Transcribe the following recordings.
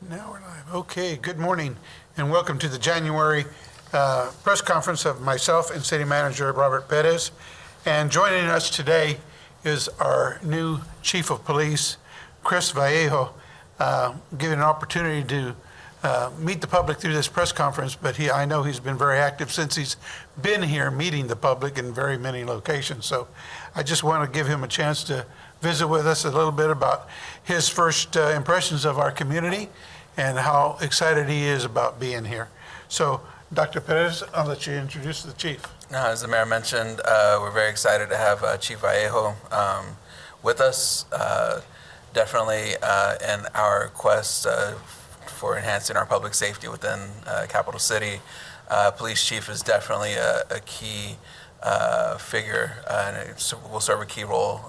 Now we're live. Okay, good morning and welcome to the January press conference of myself and City Manager Robert Perez. And joining us today is our new Chief of Police, Chris Vallejo, given an opportunity to meet the public through this press conference, but I know he's been very active since he's been here meeting the public in very many locations. So I just want to give him a chance to visit with us a little bit about his first impressions of our community and how excited he is about being here. So, Dr. Perez, I'll let you introduce the chief. As the mayor mentioned, we're very excited to have Chief Vallejo with us. Definitely in our quest for enhancing our public safety within Capital City, police chief is definitely a key figure, and it will serve a key role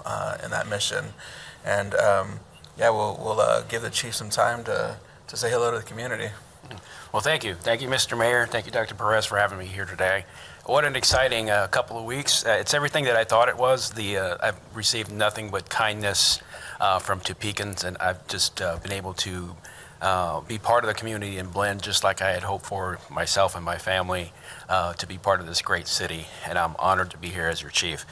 in that mission. And we'll give the chief some time to say hello to the community. Well, thank you. Thank you, Mr. Mayor. Thank you, Dr. Perez, for having me here today. What an exciting couple of weeks. It's everything that I thought it was. I've received nothing but kindness from Topekans, and I've just been able to be part of the community and blend just like I had hoped for myself and my family to be part of this great city, and I'm honored to be here as your chief.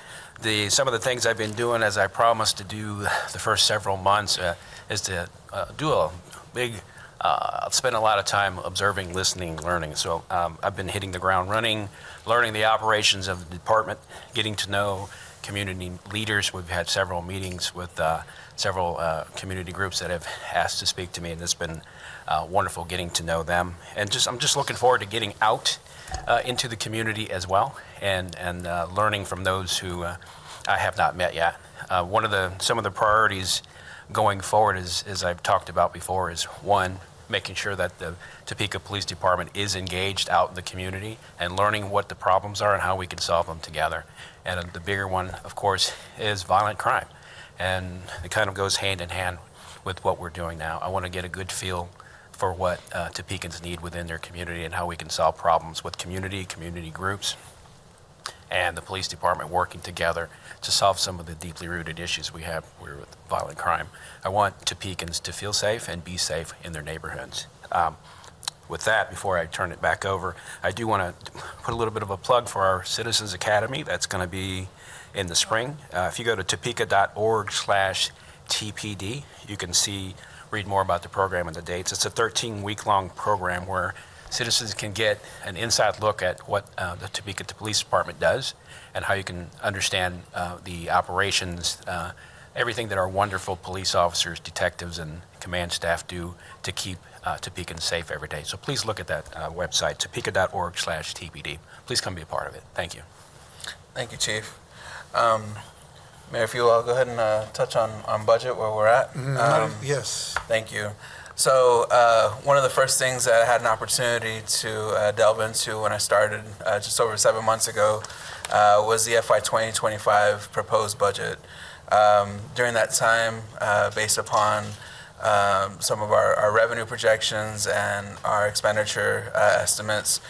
Some of the things I've been doing, as I promised to do the first several months, is to do a big spend a lot of time observing, listening, learning. So I've been hitting the ground running, learning the operations of the department, getting to know community leaders. We've had several meetings with several community groups that have asked to speak to me, and it's been wonderful getting to know them. And I'm just looking forward to getting out into the community as well, and learning from those who I have not met yet. Some of the priorities going forward, as I've talked about before, is one, making sure that the Topeka Police Department is engaged out in the community and learning what the problems are and how we can solve them together. And the bigger one, of course, is violent crime. And it kind of goes hand in hand with what we're doing now. I want to get a good feel for what Topekans need within their community and how we can solve problems with community groups, and the police department working together to solve some of the deeply rooted issues we have with violent crime. I want Topekans to feel safe and be safe in their neighborhoods. With that, before I turn it back over, I do want to put a little bit of a plug for our Citizens Academy. That's going to be in the spring. If you go to topeka.org/TPD, you can read more about the program and the dates. It's a 13-week-long program where citizens can get an inside look at what the Topeka Police Department does and how you can understand the operations, everything that our wonderful police officers, detectives, and command staff do to keep Topekans safe every day. So please look at that website, topeka.org/TPD. Please come be a part of it. Thank you. Thank you, Chief. Mayor, if you will, go ahead and touch on budget, where we're at. Yes. Thank you. So one of the first things that I had an opportunity to delve into when I started just over 7 months ago was the FY 2025 proposed budget. During that time, based upon some of our revenue projections and our expenditure estimates,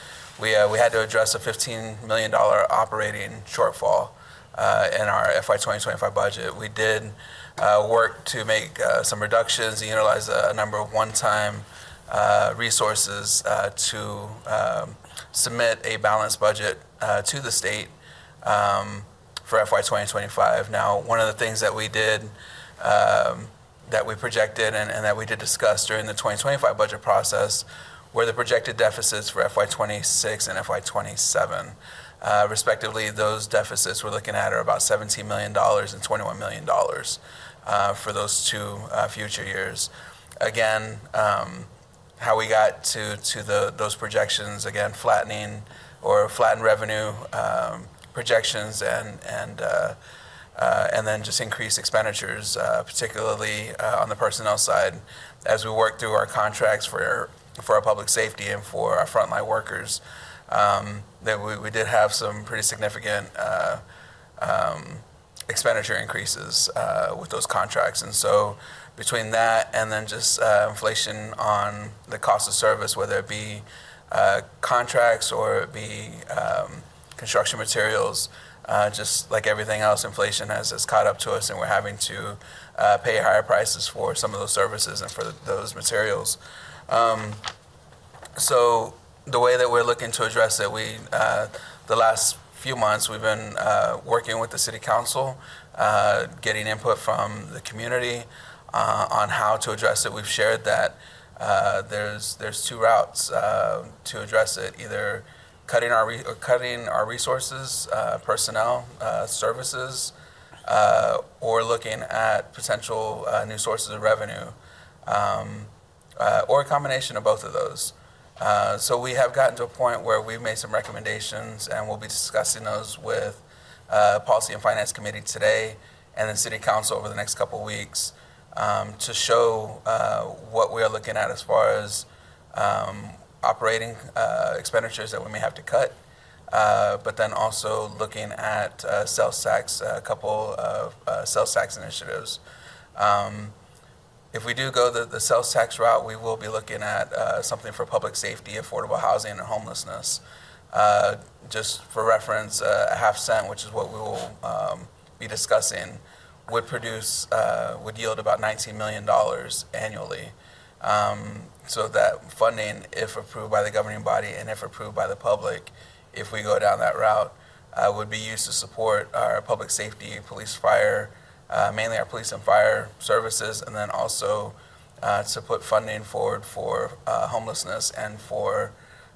we had to address a $15 million operating shortfall in our FY 2025 budget. We did work to make some reductions and utilize a number of one-time resources to submit a balanced budget to the state for FY 2025. Now, one of the things that we did, that we projected and that we did discuss during the 2025 budget process were the projected deficits for FY 26 and FY 27. Respectively, those deficits we're looking at are about $17 million and $21 million for those two future years. Again, how we got to those projections, again, flattened revenue projections and then just increased expenditures, particularly on the personnel side, as we work through our contracts for our public safety and for our frontline workers. That we did have some pretty significant expenditure increases with those contracts. And so between that and then just inflation on the cost of service, whether it be contracts or it be construction materials, just like everything else, inflation has caught up to us, and we're having to pay higher prices for some of those services and for those materials. So the way that we're looking to address it, the last few months, we've been working with the city council, getting input from the community on how to address it. We've shared that there's two routes to address it: either cutting our resources, personnel, services, or looking at potential new sources of revenue, or a combination of both of those. So we have gotten to a point where we've made some recommendations, and we'll be discussing those with Policy and Finance Committee today, and then City Council over the next couple of weeks, to show what we are looking at as far as operating expenditures that we may have to cut, but then also looking at sales tax, a couple of sales tax initiatives. If we do go the sales tax route, we will be looking at something for public safety, affordable housing, and homelessness. Just for reference, a half cent, which is what we will be discussing, would yield about $19 million annually. So that funding, if approved by the governing body and if approved by the public, if we go down that route, would be used to support our public safety, police, fire, mainly our police and fire services, and then also to put funding forward for homelessness and for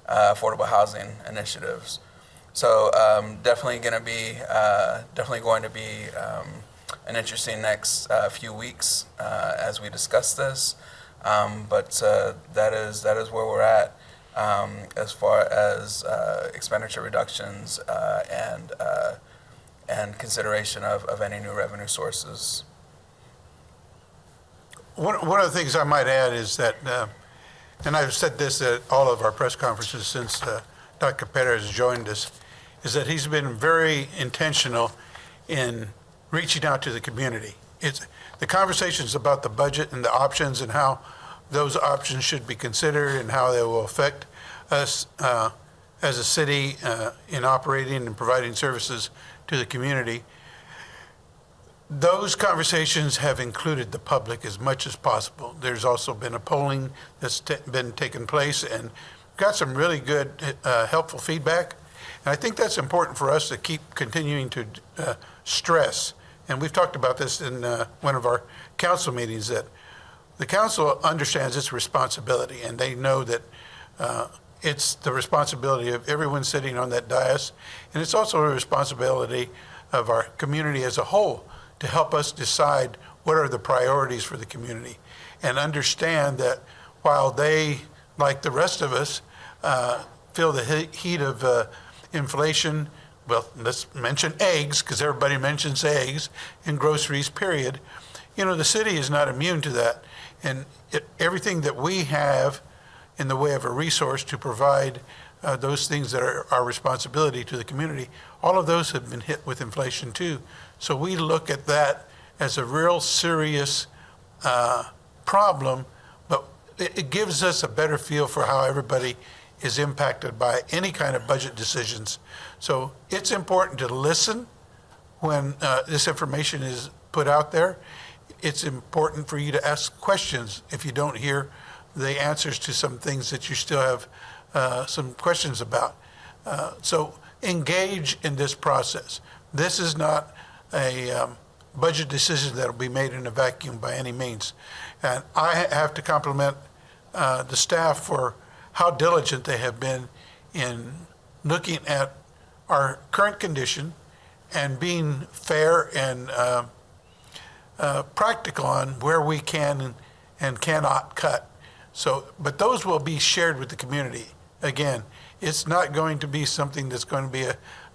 affordable housing initiatives. So definitely going to be an interesting next few weeks as we discuss this. But that is where we're at as far as expenditure reductions and consideration of any new revenue sources. One of the things I might add is that, and I've said this at all of our press conferences since Dr. Perez has joined us, is that he's been very intentional in reaching out to the community. The conversations about the budget and the options and how those options should be considered and how they will affect us as a city in operating and providing services to the community. Those conversations have included the public as much as possible. There's also been a polling that's been taking place and got some really good, helpful feedback. And I think that's important for us to keep continuing to stress. And we've talked about this in one of our council meetings, that the council understands its responsibility, and they know that it's the responsibility of everyone sitting on that dais, and it's also a responsibility of our community as a whole to help us decide what are the priorities for the community, and understand that while they, like the rest of us, feel the heat of inflation. Well, let's mention eggs, because everybody mentions eggs, and groceries, period. You know, the city is not immune to that. And everything that we have in the way of a resource to provide those things that are our responsibility to the community, all of those have been hit with inflation too. So we look at that as a real serious problem, but it gives us a better feel for how everybody is impacted by any kind of budget decisions. So it's important to listen when this information is put out there. It's important for you to ask questions if you don't hear the answers to some things that you still have some questions about. So engage in this process. This is not a budget decision that will be made in a vacuum by any means. And I have to compliment the staff for how diligent they have been in looking at our current condition and being fair and practical on where we can and cannot cut. So, but those will be shared with the community. Again, it's not going to be something that's going to be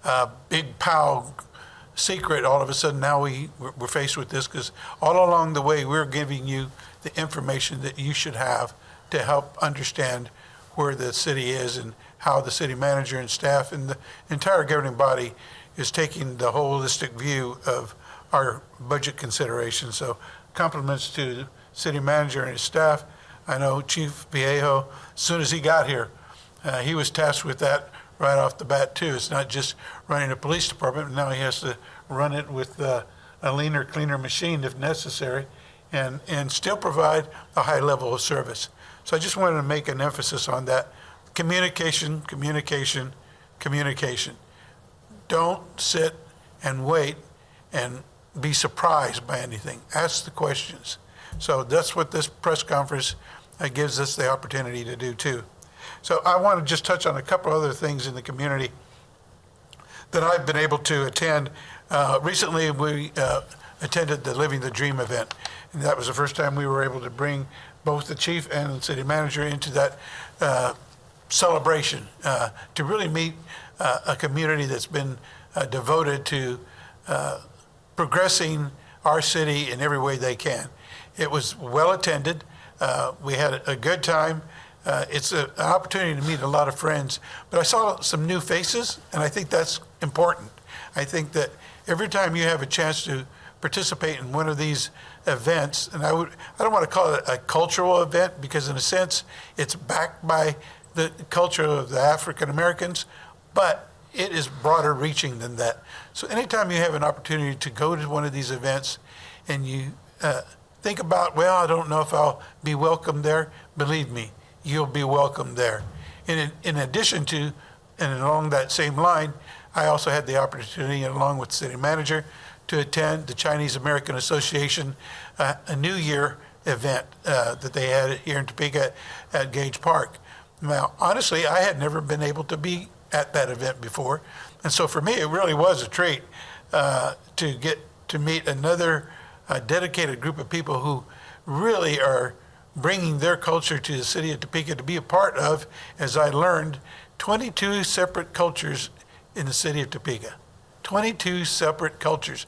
a big pow secret all of a sudden. Now we're faced with this, because all along the way we're giving you the information that you should have to help understand where the city is and how the city manager and staff and the entire governing body is taking the holistic view of our budget considerations. So compliments to the city manager and his staff. I know Chief Viejo, as soon as he got here, he was tasked with that right off the bat too. It's not just running a police department, now he has to run it with a leaner, cleaner machine if necessary, and still provide a high level of service. So I just wanted to make an emphasis on that. Communication, communication, communication. Don't sit and wait and be surprised by anything. Ask the questions. So that's what this press conference gives us the opportunity to do too. So I want to just touch on a couple other things in the community that I've been able to attend. Recently, we attended the Living the Dream event, and that was the first time we were able to bring both the chief and the city manager into that celebration to really meet a community that's been devoted to progressing our city in every way they can. It was well attended. We had a good time. It's an opportunity to meet a lot of friends, but I saw some new faces, and I think that's important. I think that every time you have a chance to participate in one of these events, and I don't want to call it a cultural event because in a sense it's backed by the culture of the African Americans, but it is broader reaching than that. So anytime you have an opportunity to go to one of these events and you think about, well, I don't know if I'll be welcome there, believe me, you'll be welcome there. In addition to, and along that same line, I also had the opportunity, along with the city manager, to attend the Chinese American Association a New Year event that they had here in Topeka at Gage Park. Now, honestly, I had never been able to be at that event before, and so for me, it really was a treat to get to meet another dedicated group of people who really are bringing their culture to the city of Topeka to be a part of, as I learned, 22 separate cultures in the city of Topeka. 22 separate cultures.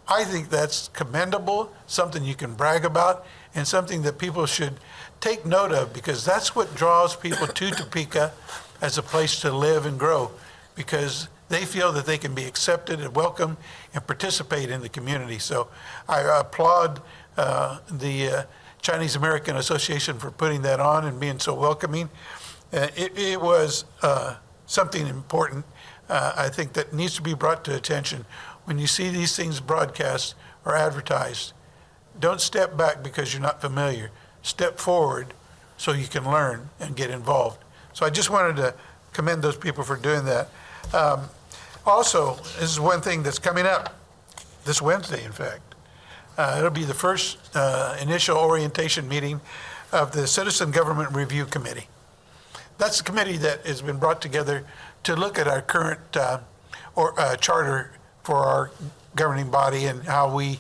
I think that's commendable, something you can brag about, and something that people should take note of, because that's what draws people to Topeka as a place to live and grow, because they feel that they can be accepted and welcome and participate in the community. So I applaud the Chinese American Association for putting that on and being so welcoming. It was something important, I think, that needs to be brought to attention. When you see these things broadcast or advertised, don't step back because you're not familiar. Step forward so you can learn and get involved. So I just wanted to commend those people for doing that. Also, this is one thing that's coming up this Wednesday, in fact. It'll be the first initial orientation meeting of the Citizen Government Review Committee. That's the committee that has been brought together to look at our current charter for our governing body and how we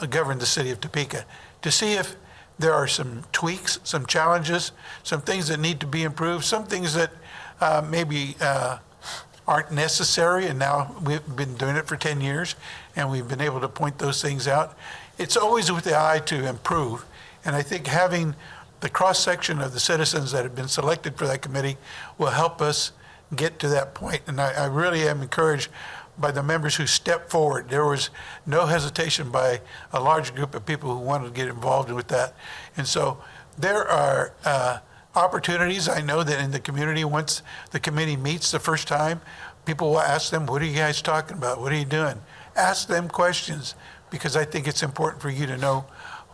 govern the city of Topeka, to see if there are some tweaks, some challenges, some things that need to be improved, some things that maybe aren't necessary, and now we've been doing it for 10 years, and we've been able to point those things out. It's always with the eye to improve, and I think having the cross-section of the citizens that have been selected for that committee will help us get to that point. And I really am encouraged by the members who stepped forward. There was no hesitation by a large group of people who wanted to get involved with that. And so there are opportunities. I know that in the community, once the committee meets the first time, people will ask them, what are you guys talking about? What are you doing? Ask them questions, because I think it's important for you to know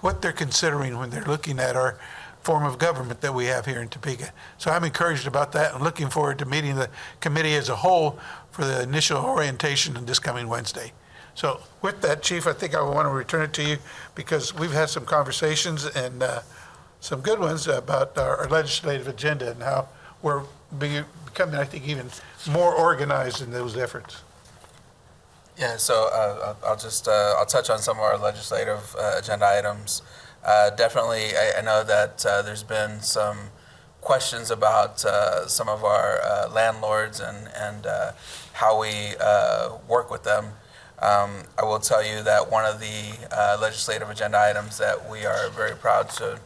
what they're considering when they're looking at our form of government that we have here in Topeka. So I'm encouraged about that and looking forward to meeting the committee as a whole for the initial orientation this coming Wednesday. So with that, Chief, I think I want to return it to you, because we've had some conversations and some good ones about our legislative agenda and how we're becoming, I think, even more organized in those efforts. Yeah, so I'll touch on some of our legislative agenda items. Definitely, I know that there's been some questions about some of our landlords and how we work with them. I will tell you that one of the legislative agenda items that we are very proud to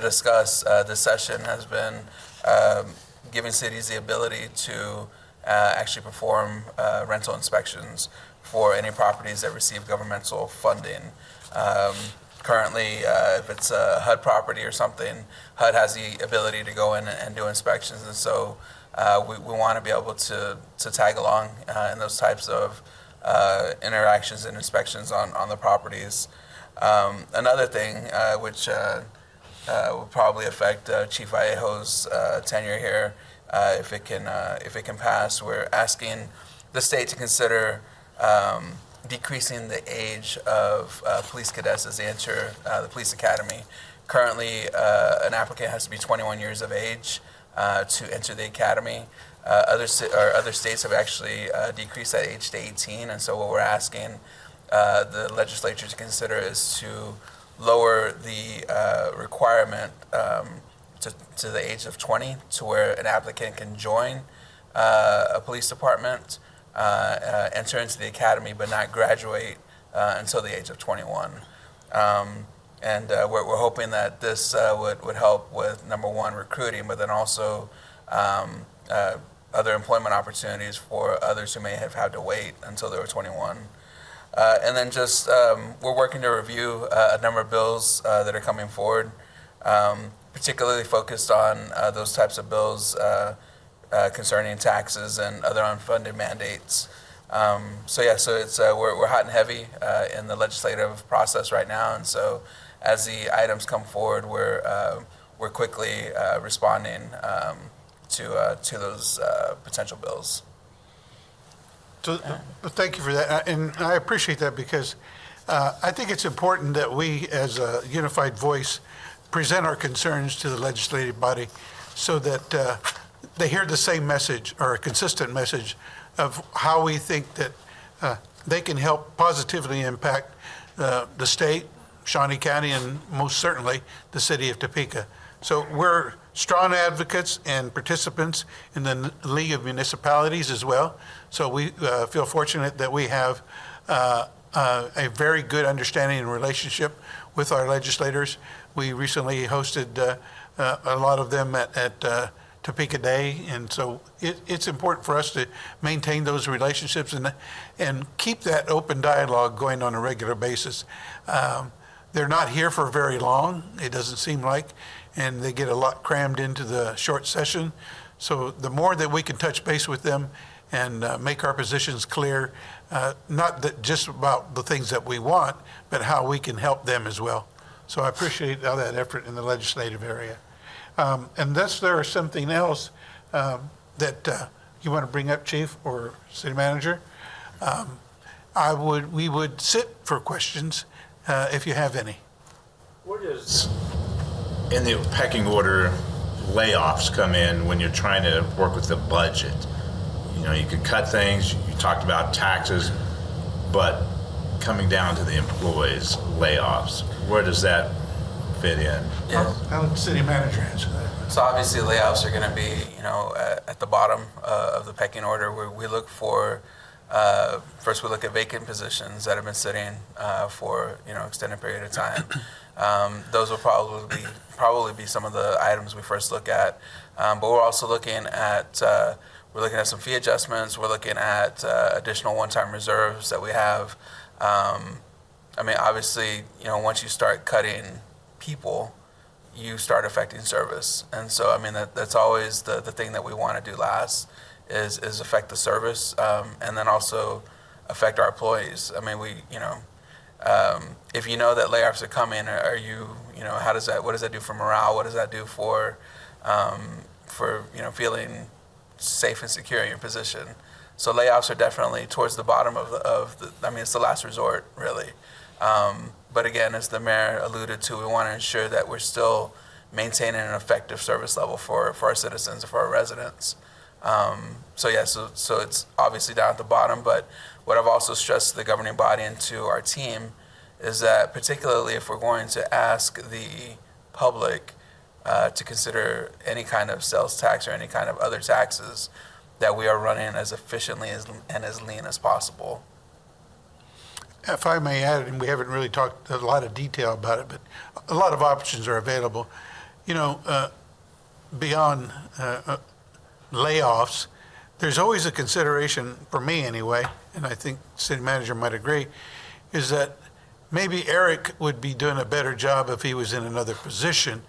discuss this session has been giving cities the ability to actually perform rental inspections for any properties that receive governmental funding. Currently, if it's a HUD property or something, HUD has the ability to go in and do inspections, and so we want to be able to tag along in those types of interactions and inspections on the properties. Another thing which will probably affect Chief Vallejo's tenure here if it can pass. We're asking the state to consider decreasing the age of police cadets as they enter the police academy. Currently, an applicant has to be 21 years of age to enter the academy. Other states have actually decreased that age to 18, and so what we're asking the legislature to consider is to lower the requirement to the age of 20, to where an applicant can join a police department, enter into the academy, but not graduate until the age of 21. And we're hoping that this would help with, number one, recruiting, but then also other employment opportunities for others who may have had to wait until they were 21. And then just we're working to review a number of bills that are coming forward, particularly focused on those types of bills concerning taxes and other unfunded mandates. So it's we're hot and heavy in the legislative process right now, and so as the items come forward, we're quickly responding to those potential bills. So, thank you for that, and I appreciate that because I think it's important that we, as a unified voice, present our concerns to the legislative body so that they hear the same message or a consistent message of how we think that they can help positively impact the state, Shawnee County, and most certainly the city of Topeka. So we're strong advocates and participants in the League of Municipalities as well. So we feel fortunate that we have a very good understanding and relationship with our legislators. We recently hosted a lot of them at Topeka Day, and so it's important for us to maintain those relationships and keep that open dialogue going on a regular basis. They're not here for very long, it doesn't seem like, and they get a lot crammed into the short session. So the more that we can touch base with them and make our positions clear, not that just about the things that we want, but how we can help them as well. So I appreciate all that effort in the legislative area. Unless there is something else that you want to bring up, Chief or City Manager, we would sit for questions if you have any. Where does, in the pecking order, layoffs come in when you're trying to work with the budget? You know, you could cut things, you talked about taxes, but coming down to the employees, layoffs, where does that fit in? Yeah. I'll let the City Manager answer that. So obviously layoffs are going to be, at the bottom of the pecking order. Where we look for, first we look at vacant positions that have been sitting for, extended period of time. Those will probably be some of the items we first look at. But we're also looking at, some fee adjustments. We're looking at additional one-time reserves that we have. Obviously, once you start cutting people, you start affecting service. And so, that's always the thing that we want to do last is affect the service, and then also affect our employees. If you know that layoffs are coming, what does that do for morale? What does that do for feeling safe and secure in your position? So layoffs are definitely towards the bottom it's the last resort, really. But again, as the mayor alluded to, we want to ensure that we're still maintaining an effective service level for our citizens and for our residents. So it's obviously down at the bottom, but what I've also stressed to the governing body and to our team is that particularly if we're going to ask the public to consider any kind of sales tax or any kind of other taxes, that we are running as efficiently and as lean as possible. If I may add, and we haven't really talked a lot of detail about it, but a lot of options are available. Beyond layoffs, there's always a consideration, for me anyway, and I think City Manager might agree, is that maybe Eric would be doing a better job if he was in another position,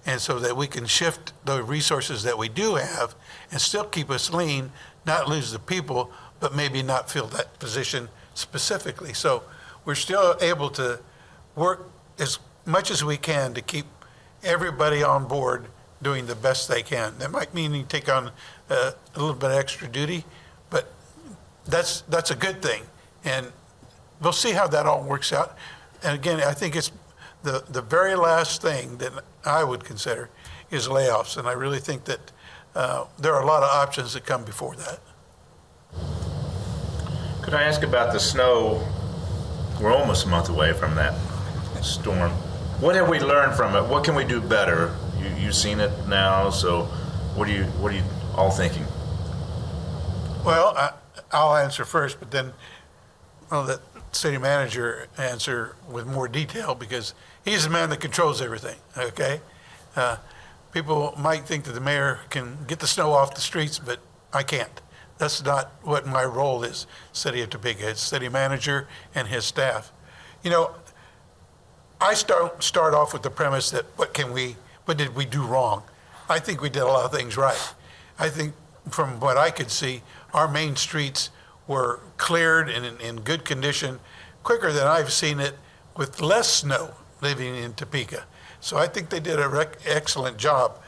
and so that we can shift the resources that we do have and still keep us lean, not lose the people, but maybe not fill that position specifically. So we're still able to work as much as we can to keep everybody on board doing the best they can. That might mean you take on a little bit of extra duty, but that's a good thing. And we'll see how that all works out. And again, I think it's the very last thing that I would consider is layoffs. And I really think that there are a lot of options that come before that. Could I ask about the snow? We're almost a month away from that storm. What have we learned from it? What can we do better? You've seen it now, so what are you all thinking? Well, I'll answer first, but then I'll let city manager answer with more detail because he's the man that controls everything, okay? People might think that the mayor can get the snow off the streets, but I can't. That's not what my role is, City of Topeka. It's city manager and his staff. You know, I start off with the premise that what did we do wrong? I think we did a lot of things right. I think from what I could see, our main streets were cleared and in good condition quicker than I've seen it with less snow living in Topeka. So I think they did an excellent job.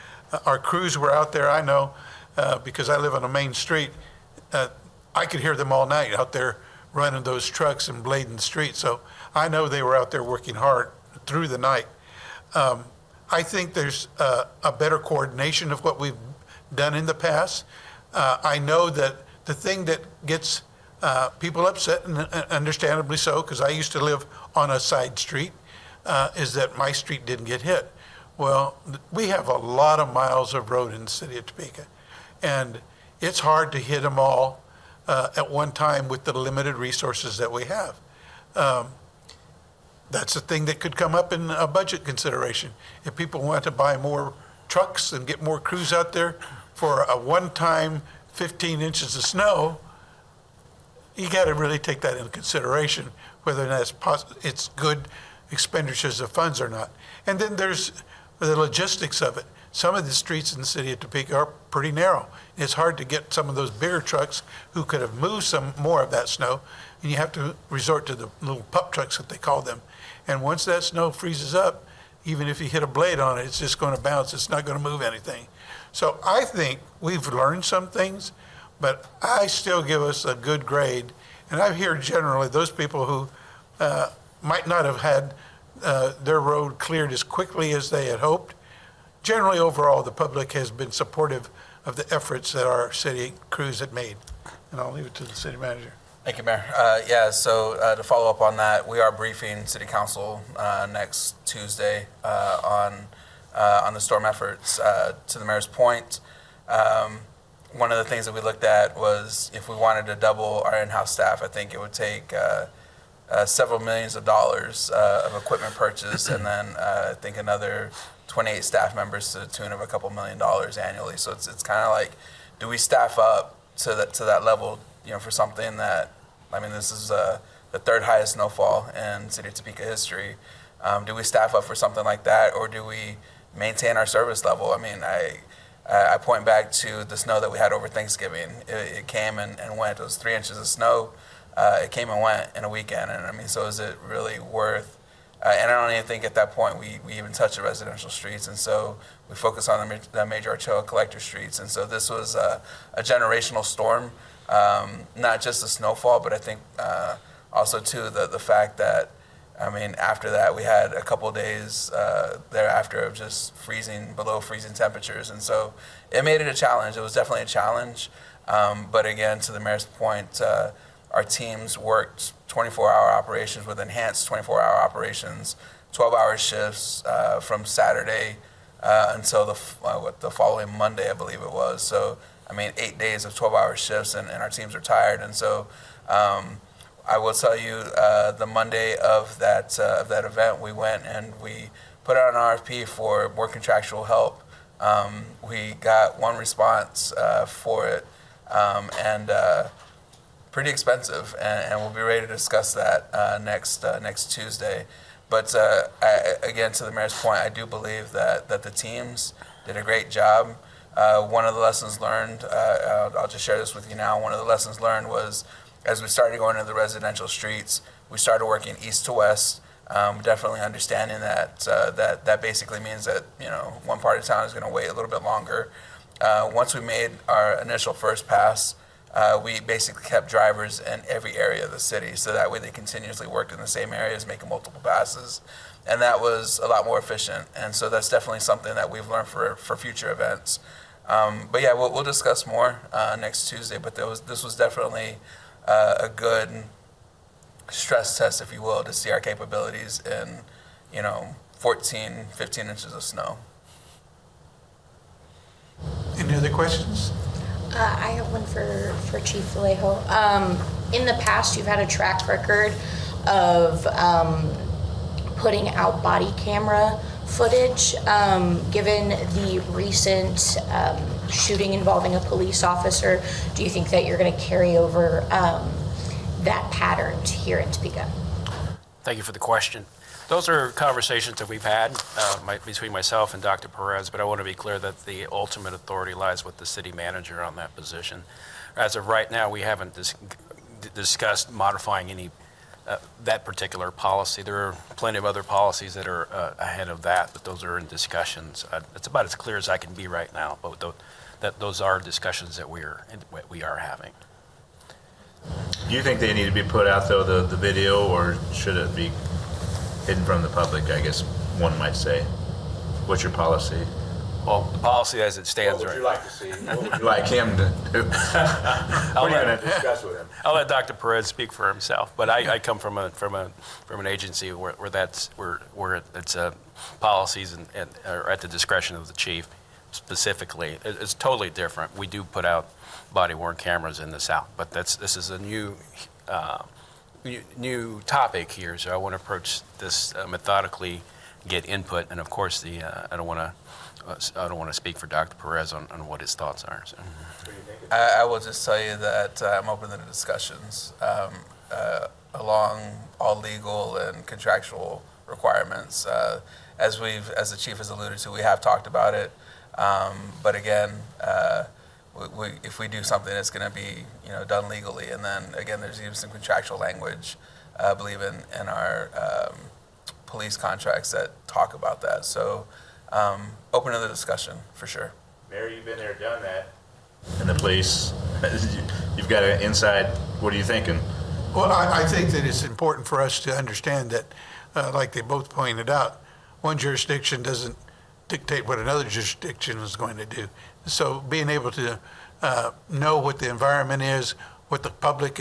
Our crews were out there, I know, because I live on a main street. I could hear them all night out there running those trucks and blading the street. So I know they were out there working hard through the night. I think there's a better coordination of what we've done in the past. I know that the thing that gets people upset, and understandably so, because I used to live on a side street, is that my street didn't get hit. Well, we have a lot of miles of road in the city of Topeka, and it's hard to hit them all at one time with the limited resources that we have. That's a thing that could come up in a budget consideration. If people want to buy more trucks and get more crews out there for a one-time 15 inches of snow, you got to really take that into consideration, whether or not it's good expenditures of funds or not. And then there's the logistics of it. Some of the streets in the city of Topeka are pretty narrow. It's hard to get some of those bigger trucks who could have moved some more of that snow, and you have to resort to the little pup trucks that they call them. And once that snow freezes up, even if you hit a blade on it, it's just going to bounce. It's not going to move anything. So I think we've learned some things, but I still give us a good grade. And I hear generally those people who might not have had their road cleared as quickly as they had hoped, generally overall the public has been supportive of the efforts that our city crews had made. And I'll leave it to the city manager. Thank you, Mayor. So to follow up on that, we are briefing City Council next Tuesday on the storm efforts. To the Mayor's point, one of the things that we looked at was if we wanted to double our in-house staff, I think it would take several millions of dollars of equipment purchase, and then I think another 28 staff members to the tune of a couple $1 million annually. So it's kind of like, do we staff up to that level, for something that, I mean, this is the third highest snowfall in City of Topeka history. Do we staff up for something like that, or do we maintain our service level? I mean, I point back to the snow that we had over Thanksgiving. It came and went. It was 3 inches of snow. It came and went in a weekend. And I mean, so is it really worth? And I don't even think at that point we even touched the residential streets. And so we focus on the major arterial collector streets. And so this was a generational storm, not just the snowfall, but I think also too the fact that, I mean, after that we had a couple days thereafter of just below freezing temperatures. And so it made it a challenge. It was definitely a challenge. But again, to the Mayor's point, our teams worked 24-hour operations with enhanced 24-hour operations, 12-hour shifts from Saturday until the following Monday, I believe it was. So, I mean, 8 days of 12-hour shifts, and our teams are tired. And so I will tell you, the Monday of that event, we went and we put out an RFP for more contractual help. We got one response for it, and pretty expensive, and we'll be ready to discuss that next Tuesday. But again, to the Mayor's point, I do believe that the teams did a great job. One of the lessons learned, I'll just share this with you now. One of the lessons learned was, as we started going into the residential streets, we started working east to west Definitely understanding that that basically means that one part of town is going to wait a little bit longer. Once we made our initial first pass, we basically kept drivers in every area of the city, so that way they continuously worked in the same areas, making multiple passes, and that was a lot more efficient. And so that's definitely something that we've learned for future events. But yeah, we'll discuss more next Tuesday. But this was definitely a good stress test, if you will, to see our capabilities in 14, 15 inches of snow. Any other questions? I have one for Chief Vallejo. In the past, you've had a track record of putting out body camera footage. Given the recent shooting involving a police officer, do you think that you're going to carry over that pattern here in Topeka? Thank you for the question. Those are conversations that we've had between myself and Dr. Perez, but I want to be clear that the ultimate authority lies with the city manager on that position. As of right now, we haven't discussed modifying any that particular policy. There are plenty of other policies that are ahead of that, but those are in discussions. It's about as clear as I can be right now, but those are discussions that we are having. Do you think they need to be put out, though, the video, or should it be hidden from the public, I guess one might say? What's your policy? Well, the policy as it stands What would right you like to see? What would You'd like him to do? What are you going to do? discuss with him? I'll let Dr. Perez speak for himself, but I come from an agency where it's policies and are at the discretion of the chief specifically. It's totally different. We do put out body-worn cameras in the South, but this is a new topic here, so I want to approach this methodically, get input, and of course I don't want to speak for Dr. Perez on what his thoughts are. So. I will just tell you that I'm open to the discussions along all legal and contractual requirements. As the chief has alluded to, we have talked about it, but again, if we do something, it's going to be done legally, and then again, there's even some contractual language, I believe in our police contracts that talk about that. So open to the discussion for sure. Mayor, you've been there, done that. And the police, you've got an inside, what are you thinking? Well, I think that it's important for us to understand that, like they both pointed out, one jurisdiction doesn't dictate what another jurisdiction is going to do. So being able to know what the environment is, what the public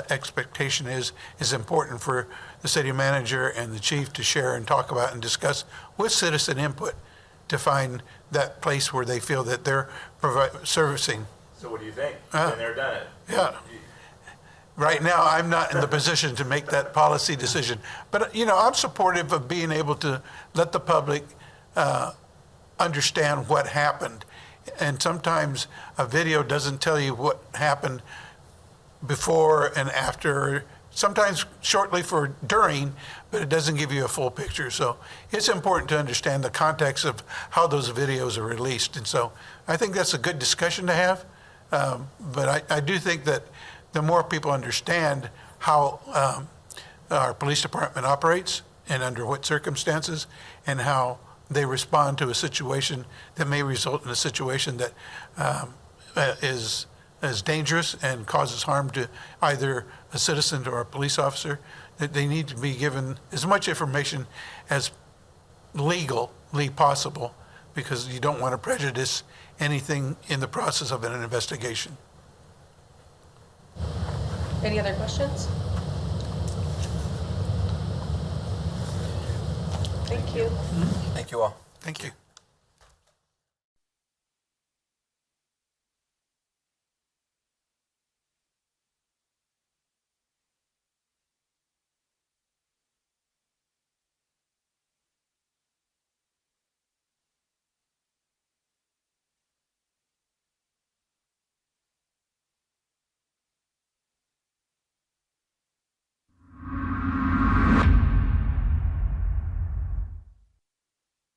expectation is important for the city manager and the chief to share and talk about and discuss with citizen input to find that place where they feel that they're servicing. So what do you think? Been there, done it. Yeah. Right now, I'm not in the position to make that policy decision. But, I'm supportive of being able to let the public understand what happened. And sometimes a video doesn't tell you what happened before and after, sometimes shortly for during, but it doesn't give you a full picture. So it's important to understand the context of how those videos are released. And so I think that's a good discussion to have. But I do think that the more people understand how our police department operates and under what circumstances and how they respond to a situation that may result in a situation that is dangerous and causes harm to either a citizen or a police officer, that they need to be given as much information as legally possible, because you don't want to prejudice anything in the process of an investigation. Any other questions? Thank you. Thank you all. Thank you.